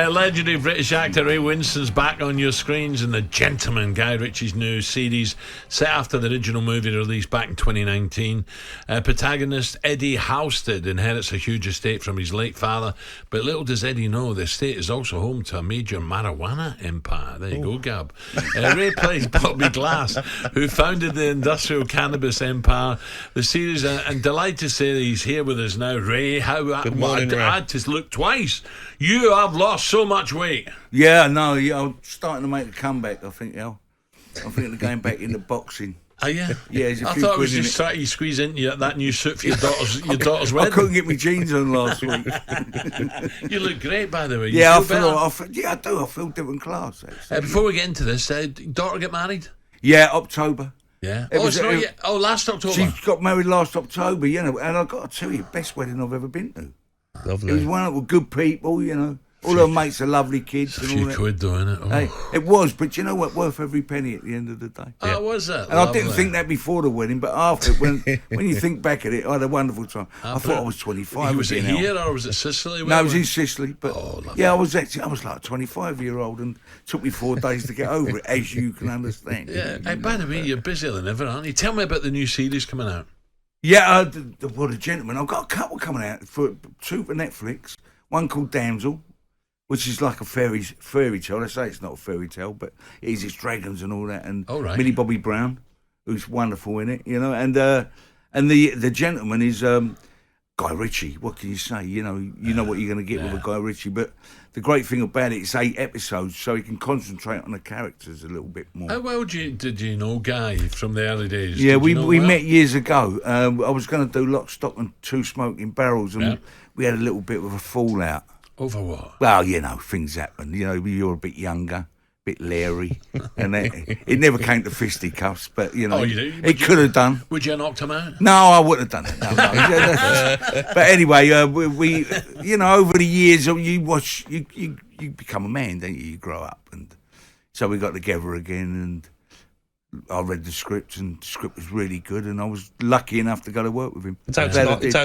Legendary British actor Ray Winstone's back on your screens in The Gentleman, Guy Ritchie's new series set after the original movie released back in 2019. Protagonist Eddie Halstead inherits a huge estate from his late father, but little does Eddie know the estate is also home to a major marijuana empire. There you go, Gab. Ray plays Bobby Glass, who founded the industrial cannabis empire. The series, and delighted to say that he's here with us now. Ray, Good morning, Ray. I had to look twice. You have lost so much weight. Yeah, no, I'm starting to make a comeback, I think, Al. I think they're going back into boxing. Are you? Yeah, there's a I few thought it was quid in just it. trying to squeeze into that new suit for your daughter's wedding. I couldn't get my jeans on last week. You look great, by the way. Yeah, I do. I feel different class. Before we get into this, daughter get married? Yeah, October. Yeah. Last October. She got married last October, and I got to tell you, best wedding I've ever been to. Lovely. It was wonderful, good people, All her mates are lovely kids. It's a few quid though, innit? Oh. Hey, it was, but you know what? Worth every penny at the end of the day. Oh, was it? And I didn't think that before the wedding, but after, when you think back at it, I had a wonderful time. I thought I was 25. Was it here or was it Sicily? No, it was in Sicily. But lovely. I was like a 25-year-old, and it took me 4 days to get over it, as you can understand. Yeah. Hey, by the way, you're busier than ever, aren't you? Tell me about the new series coming out. Yeah, The Gentleman. I've got a couple coming out, two for Netflix. One called Damsel, which is like a fairy tale. I say it's not a fairy tale, but it is. It's dragons and all that. And Millie Bobby Brown, who's wonderful in it, And the Gentleman is Guy Ritchie. What can you say? You know what you're going to get with a Guy Ritchie. But the great thing about it, it's 8 episodes, so you can concentrate on the characters a little bit more. How well did you know Guy from the early days? Yeah, we met years ago. I was going to do Lock, Stock and Two Smoking Barrels, and we had a little bit of a fallout. Over what? Well, things happen. You're a bit younger, a bit leery, and it never came to fisticuffs. But it could have done. Would you have knocked him out? No, I wouldn't have done it. No. But anyway, we over the years, you become a man, don't you? You grow up, and so we got together again, and I read the script, and the script was really good, and I was lucky enough to go to work with him. It's out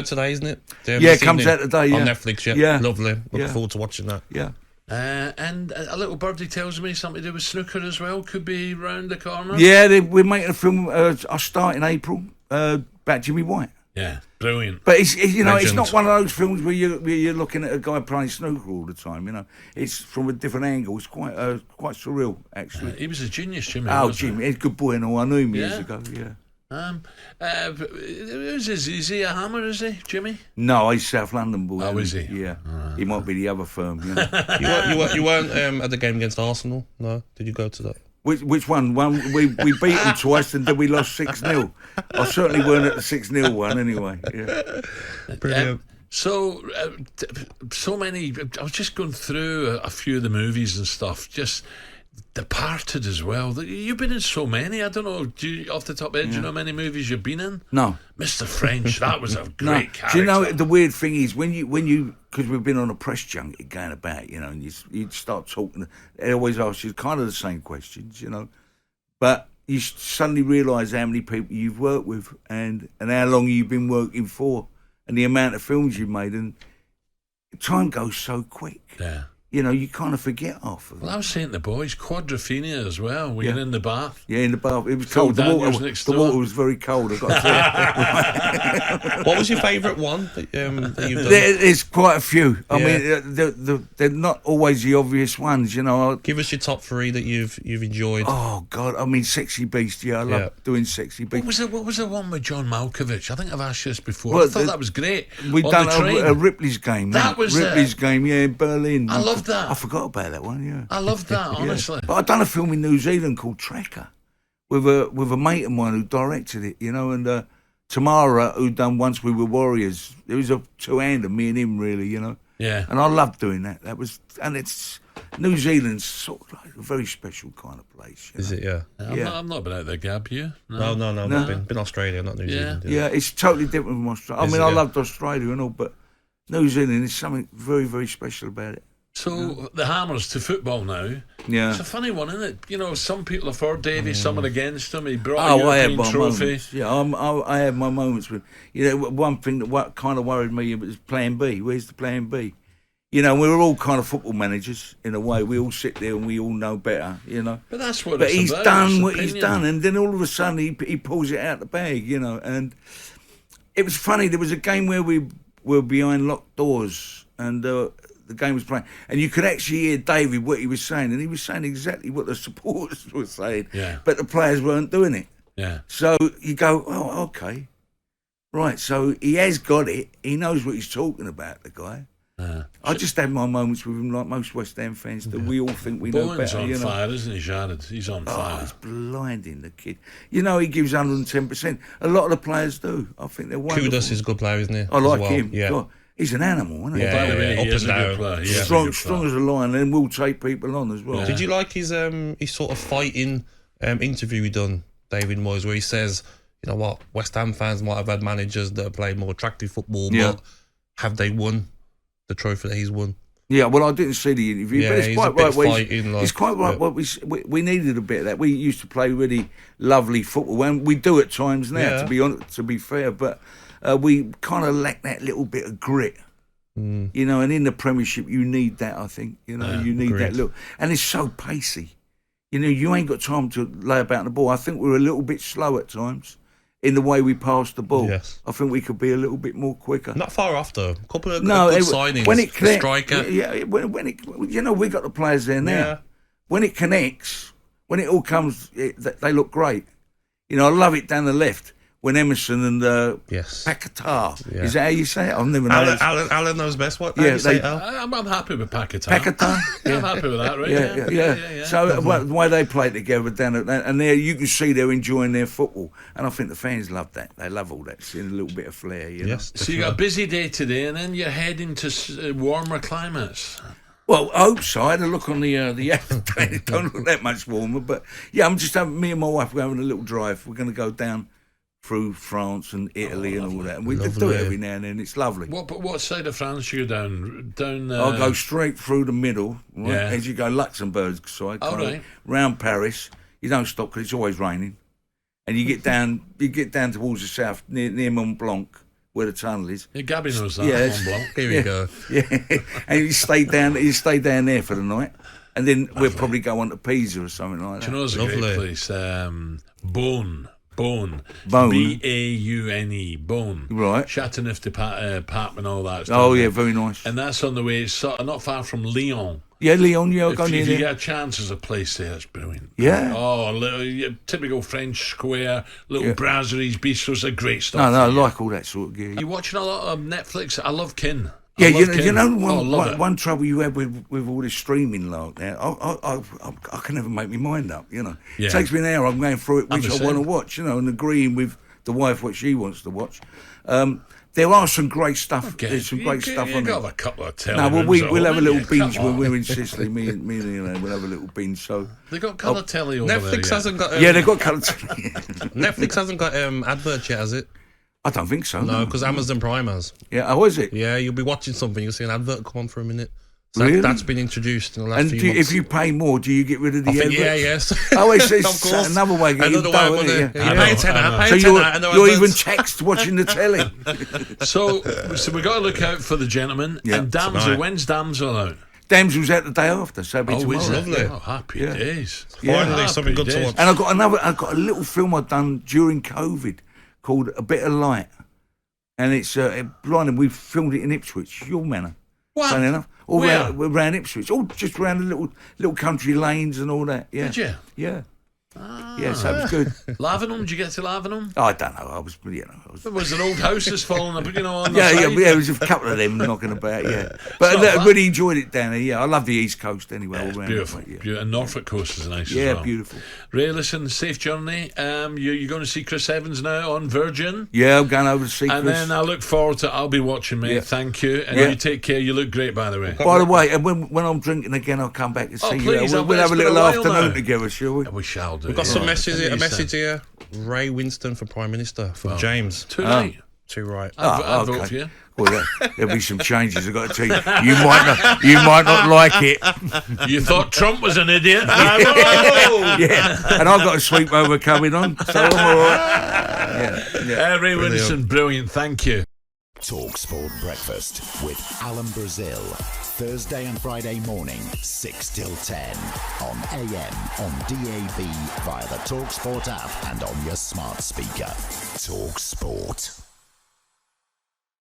today, isn't it? Yeah, it comes out today. On Netflix, yeah. Lovely. Looking forward to watching that. Yeah. And a little birdie tells me something to do with snooker as well. Could be round the corner. Yeah, we're making a film. I start in April about Jimmy White. Yeah, brilliant. But it's not one of those films where you're looking at a guy playing snooker all the time. It's from a different angle. It's quite surreal, actually. He was a genius, Jimmy. Jimmy, he's a good boy and all. I knew him years ago. Yeah. Is he a Hammer? Is he, Jimmy? No, he's South London boy. Oh, is he? Yeah, he might be the other firm. You weren't at the game against Arsenal? No, did you go to that? Which one? We beat them twice, and then we lost 6-0. I certainly weren't at the 6-0 one anyway. Yeah. Brilliant. So many. I was just going through a few of the movies and stuff. Just Departed as well. You've been in so many. I don't know. Off the top of your head, do you know how many movies you've been in? No. Mr. French. That was a great character. Do you know the weird thing is when you because we've been on a press junket going about, and you start talking. They always ask you kind of the same questions, but you suddenly realise how many people you've worked with and how long you've been working for and the amount of films you've made, and time goes so quick. Yeah. You kind of forget half of it. Well, I was saying to the boys, quadrophenia as well. We're in the bath. Yeah, in the bath. It was cold. The water was very cold. I've got to tell you. What was your favourite one that you've done? There's quite a few. I mean, they're not always the obvious ones, Give us your top 3 that you've enjoyed. Oh, God. I mean, Sexy Beast. Yeah, I love doing Sexy Beast. What was the one with John Malkovich? I think I've asked you this before. I thought that was great. We've done a Ripley's Game. That was Ripley's Game, in Berlin. I love that. I forgot about that one, yeah. I love that, honestly. But I've done a film in New Zealand called Tracker with a mate of mine who directed it, and Tamara, who done Once We Were Warriors. There was a two-hander, me and him, really, Yeah. And I loved doing that. It's New Zealand's sort of like a very special kind of place. Is it? Yeah. I'm not been out there, Gab. You? No. Not been Australia, not New Zealand. Yeah, it's totally different from Australia. I loved Australia and all, but New Zealand is something very, very special about it. So the Hammers to football now. Yeah, it's a funny one, isn't it? Some people are for Davy, some are against him. He brought a European trophy. Moments. Yeah, I had my moments with. One thing that kind of worried me was Plan B. Where's the Plan B? You know, we're all kind of football managers in a way. We all sit there and we all know better, you know. But that's what But it's he's about. done It's what he's opinion. done, and then all of a sudden he pulls it out the bag, you know. And it was funny. There was a game where we were behind locked doors, and the game was playing, and you could actually hear David what he was saying, and he was saying exactly what the supporters were saying, Yeah. but the players weren't doing it. Yeah. So you go, oh, okay, right. So he has got it. He knows what he's talking about, the guy. I just had my moments with him, like most West Ham fans do. We all think we know Bowen's better. on You know? fire, isn't he, Jared? He's on Oh, fire. it's blinding, the kid. You know, he gives 110%. A lot of the players do. I think they're wonderful. Kudos is a good player, isn't he? I like as well? him. Yeah. God, he's an animal, isn't he? Yeah, By the way, up he is a and good down. player. He is a Strong, good strong player. as a lion, and will take people on as well. Yeah. Did you like his sort of fighting interview he done, David Moyes, where he says, you know what, West Ham fans might have had managers that have played more attractive football, Yeah. but have they won the trophy that he's won? Yeah, well, I didn't see the interview, Yeah, but it's he's quite a bit right. Where fighting, it's quite right. yeah. What we needed a bit of that. We used to play really lovely football, and we do at times now. Yeah. To be honest, to be fair, but we kind of lack that little bit of grit. You know, and in the Premiership, you need that. I think you know you need that agreed. look, and it's so pacey. You know, you ain't got time to lay about the ball. I think we're a little bit slow at times in the way we pass the ball. Yes. I think we could be a little bit more quicker. Not far off though. A couple of good it- signings. when it connects, striker. yeah, when it, you know, we got the players there now. Yeah. When it connects, when it all comes, they look great. You know, I love it down the left when Emerson and Yes. Paquetá. Yeah. Is that how you say it? I've never known. Alan knows best. What? Yeah, Yeah, you say, they- Al? I'm happy with Paquetá. Paquetá. Yeah, I'm happy with that, right? Yeah. So the way they play together down at that, and there you can see they're enjoying their football, and I think the fans love that. They love all that, seeing a little bit of flair. You know? Yes. So you got a busy day today, and then you're heading to warmer climates. Well, I hope so. I had a look on the other day. It don't look that much warmer, but yeah, I'm just having, me and my wife, we're having a little drive. We're going to go down through France and Italy and all that, and we do it Lovely. every now and then. It's lovely. What side of France you down? I'll go straight through the middle, right, Yeah. as you go Luxembourg side, Oh, kind of, right. round Paris. You don't stop because it's always raining, and you get down. You get down towards the south near Mont Blanc, where the tunnel is. Yeah, Gabby knows that. Yeah, Mont Blanc. Here we go. Yeah, and you stay down. You stay down there for the night, and then we'll probably go on to Pisa or something like Do that. you know it's a great Lovely. place? Beaune. Beaune. Beaune. Beaune. Right. Chateauneuf de Pape and all that stuff. Oh yeah, very nice. And that's on the way, it's sort of not far from Lyon. Yeah, Leon, yeah, I'll If go near you there. get a chance, there's a place there that's brilliant. Yeah. Oh, typical French square, little Yeah. brasseries, bistros, are great stuff. No, I for you. like all that sort of gear. You watching a lot of Netflix? I love Kin. Yeah, I love you Kin. know Oh, I love it. one trouble you have with all this streaming like now, I can never make my mind up, you know. Yeah. It takes me an hour, I'm going through it, I'm which the I want to same. watch, you know, and agreeing with the wife what she wants to watch. There are some great stuff, Okay. there's some great stuff you on got there. a couple of No, well, telly. we'll have a little binge Come when on. we're in Sicily, me and Elaine, we'll have a little binge, so... They got colour telly over there. Netflix yeah. hasn't got. Yeah, they've got colour. Netflix hasn't got adverts yet, has it? I don't think so. No, because Amazon Prime has. Yeah, oh, is it? Yeah, you'll be watching something, you'll see an advert come on for a minute. So Really? that's been introduced in the last And few months. if you pay more, do you get rid of the I think, adverts? yeah, yes. Oh, it's Of course. another way of getting Another dough, way, isn't wasn't it? it? Yeah. You pay a tenner, I know. pay So a tenner, and no you're even adverts. text watching the telly. So we got to look out for the gentleman. Yeah, And Damsel, tonight. when's Damsel out? Damsel's out the day after, so it'll be is tomorrow. it? Lovely. Oh, happy Yeah. days. Finally, Happy something good to days. watch. And I've got a little film I've done during COVID called A Bit of Light, and it's blinding. We filmed it in Ipswich, your manor. What? Funny enough, all Where? round Ipswich, all just around the little country lanes and all that. Yeah. Did you? Yeah. Yeah, so it was good. Lavenham? Did you get to Lavenham? I don't know. I was. There was an old house that's fallen up, on the Yeah, side. there was a couple of them knocking about, yeah. But not I bad. really enjoyed it down there, yeah. I love the East Coast anyway. all It's round beautiful. that way, yeah. Beautiful. And Norfolk Coast is nice as Yeah, well. beautiful. Ray, listen, safe journey. You're going to see Chris Evans now on Virgin. Yeah, I'm going over to see And Chris. then I look forward to I'll be watching, mate. Yeah. Thank you. And Yeah. you take care. You look great, by the way. By the way, and when I'm drinking again, I'll come back and see you. please, We'll have a it's been little a while afternoon now. together, shall we? We shall do. We've got yeah. some messages here. A Amazing. message here. Ray Winstone for Prime Minister from James. Too late. Too right. I'd vote for you. Well, there'll be some changes. I've got to tell you. You might not like it. You thought Trump was an idiot? Yeah, and I've got a sweep over coming on, so I'm all right. Yeah. Ray Winstone, brilliant. Thank you. talkSPORT Breakfast with Alan Brazil. Thursday and Friday morning, 6 till 10. On AM, on DAB, via the talkSPORT app and on your smart speaker. talkSPORT.